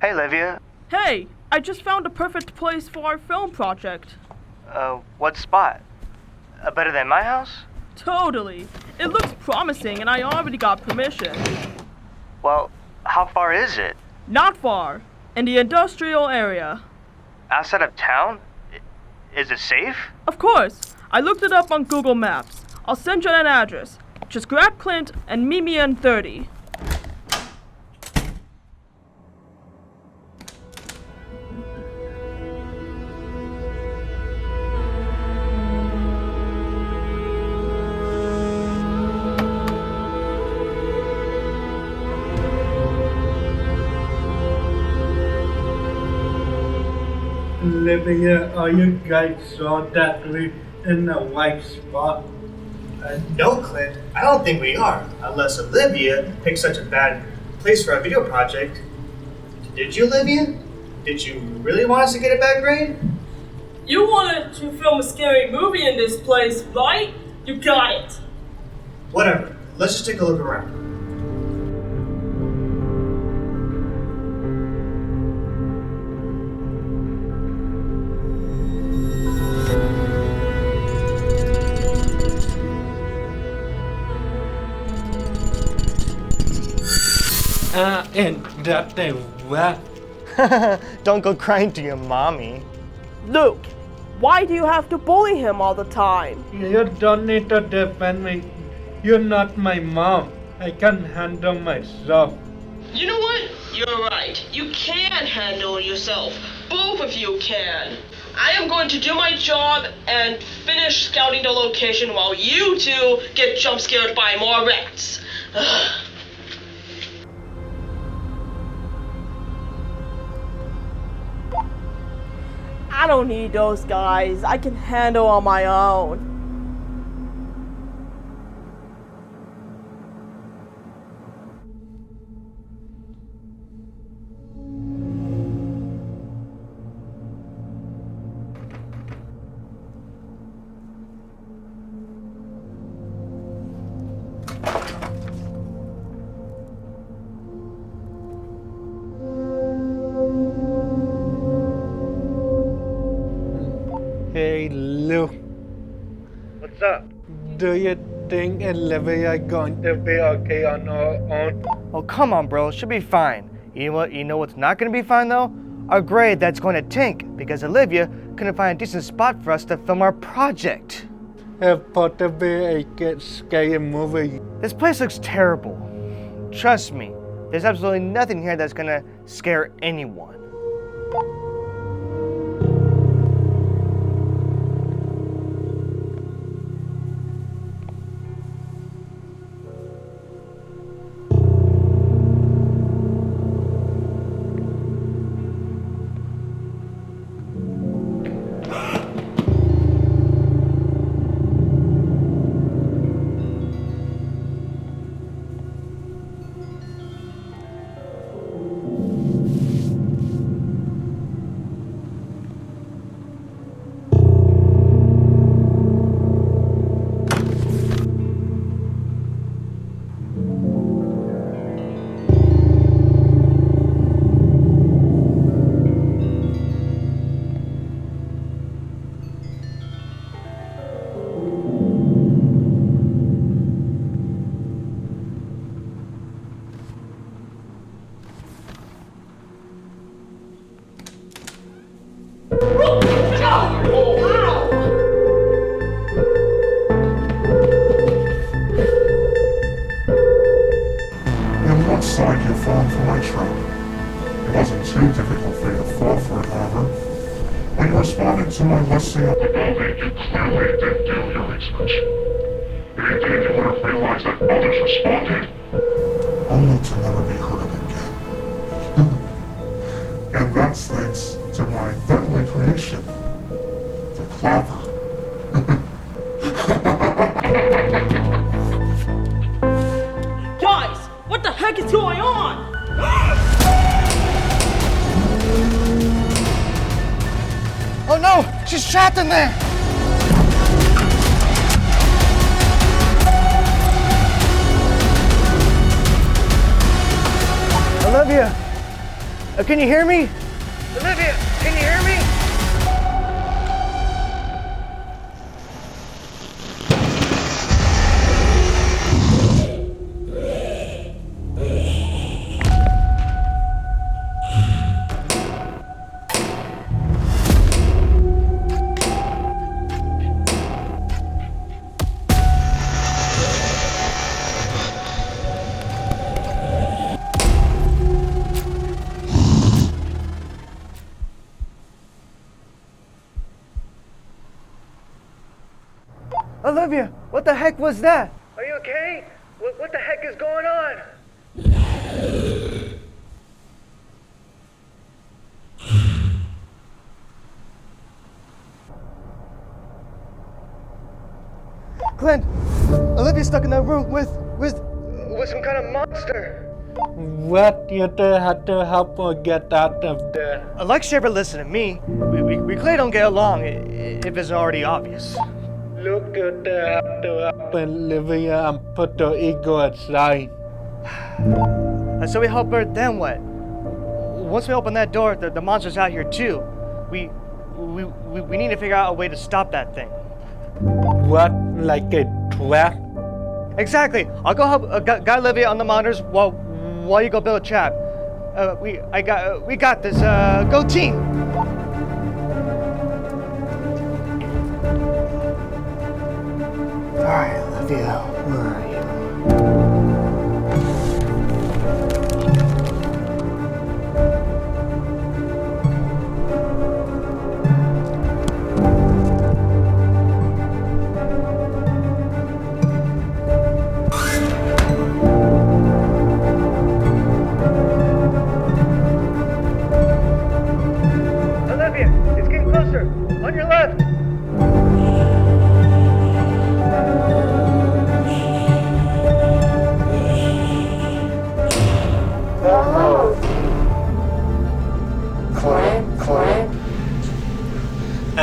Hey, Livia. Hey, I just found a perfect place for our film project. What spot? Better than my house? Totally. It looks promising and I already got permission. Well, how far is it? Not far. In the industrial area. Outside of town? Is it safe? Of course. I looked it up on Google Maps. I'll send you an address. Just grab Clint and meet me in 30. Livia, are you guys saw that we're in the right spot? No, Clint, I don't think we are, unless Olivia picked such a bad place for our video project. Did you, Olivia? Did you really want us to get a bad grade? You wanted to film a scary movie in this place, right? You got it. Whatever, let's just take a look around. And that they were. Don't go crying to your mommy. Luke, why do you have to bully him all the time? You don't need to defend me. You're not my mom. I can handle myself. You know what? You're right. You can handle yourself. Both of you can. I am going to do my job and finish scouting the location while you two get jump scared by more rats. I don't need those guys. I can handle on my own. Hey, Luke. What's up? Do you think Olivia is going to be okay on her own? Oh, come on, bro. She'll be fine. You know what's not gonna be fine, though? Our grade that's going to tank because Olivia couldn't find a decent spot for us to film our project. It's supposed to be a good scary movie. This place looks terrible. Trust me, there's absolutely nothing here that's gonna scare anyone. Side you fallen for my trap. It wasn't too difficult for you to fall for it, however. When you responded to my listing of the building, you clearly didn't do your research. If you did, you would have realized that others responded, only to never be heard of again. And that's thanks to my deadly creation, the clapper. Guys, what the heck is going on? Oh no! She's trapped in there! Olivia! Can you hear me? Olivia, can you hear me? Olivia, what the heck was that? Are you okay? What the heck is going on? Clint, Olivia's stuck in that room with some kind of monster. What you have to help her get out of there? Alexia ever listen to me? We clearly don't get along if it's already obvious. Look at the have to help Olivia and put her ego aside. So we help her, then what? Once we open that door, the monster's out here too. We need to figure out a way to stop that thing. What, like a trap? Exactly. I'll go help Guy Olivia on the monitors while you go build a trap. We got this. Go team. All right, Olivia, where are you? Olivia, it's getting closer. On your left.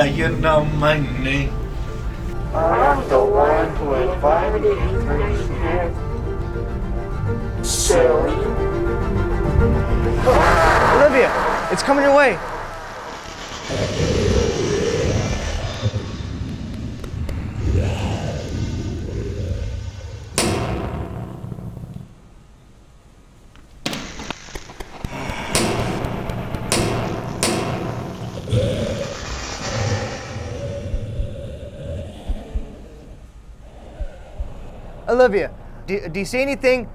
You know my name. I'm the one who invited you here. Silly. Olivia, it's coming your way. Olivia, do you see anything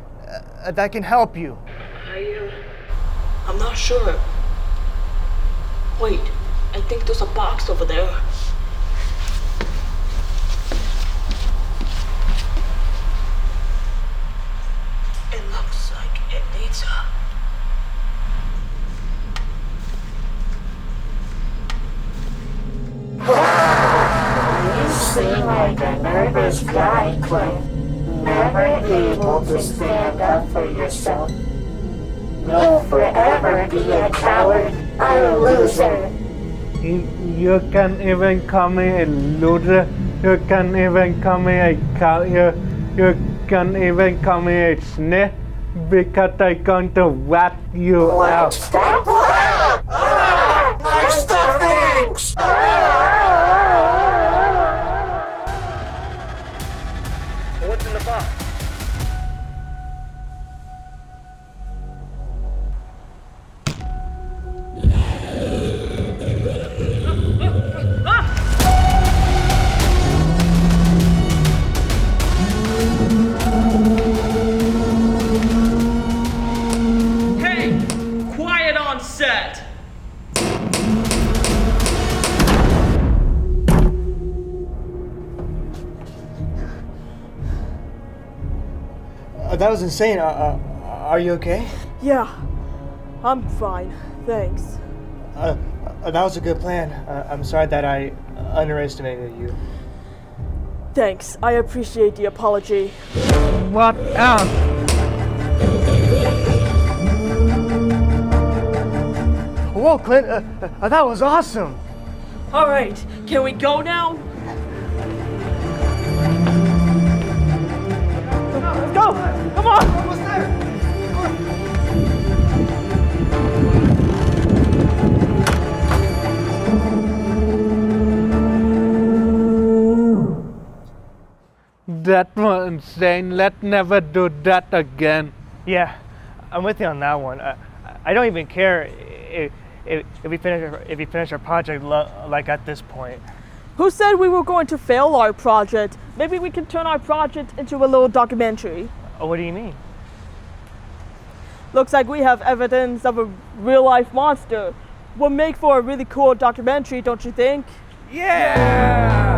that can help you? I'm not sure. Wait, I think there's a box over there. It looks like it needs a... You seem like a nervous guy, Clint. Never able to stand up for yourself. You'll forever be a coward, a loser. You can even call me a loser. You can even call me a coward. You can even call me a snitch because I'm going to rat you out. Stop! My stuffings! What's in the box? Hey, quiet on set. That was insane. Are you okay? Yeah, I'm fine. Thanks. That was a good plan. I'm sorry that I underestimated you. Thanks. I appreciate the apology. What else? Whoa, Clint, that was awesome. All right, can we go now? Let's go! Come on! Almost there. Zane, let's never do that again. Yeah, I'm with you on that one. I don't even care if we finish our project like at this point. Who said we were going to fail our project? Maybe we can turn our project into a little documentary. Oh, what do you mean? Looks like we have evidence of a real-life monster. Would make for a really cool documentary, don't you think? Yeah!